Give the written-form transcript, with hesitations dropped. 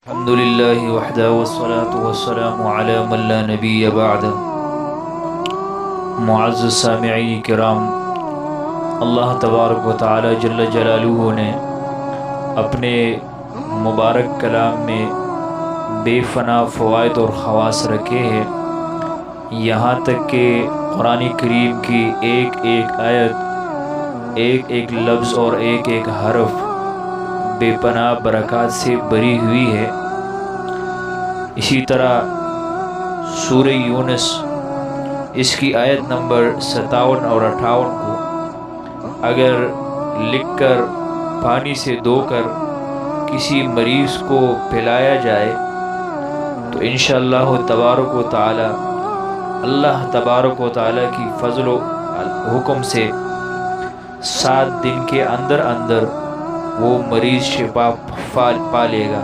الحمدللہ وحدہ والصلاة والسلام علی من لا نبی بعدہ۔ معزز سامعین کرام، اللہ تبارک و تعالی جل جلالہ نے اپنے مبارک کلام میں بے فنا فوائد اور خواص رکھے ہیں، یہاں تک کہ قرآن کریم کی ایک ایک آیت، ایک ایک لفظ اور ایک ایک حرف بے پناہ برکات سے بری ہوئی ہے۔ اسی طرح سورہ یونس اس کی آیت نمبر 57 اور 58 کو اگر لکھ کر پانی سے دھو کر کسی مریض کو پلایا جائے تو انشاءاللہ تبارک و تعالی اللہ تبارک و تعالی کی فضل و حکم سے 7 دن کے اندر اندر وہ مریض شفا پا لے گا۔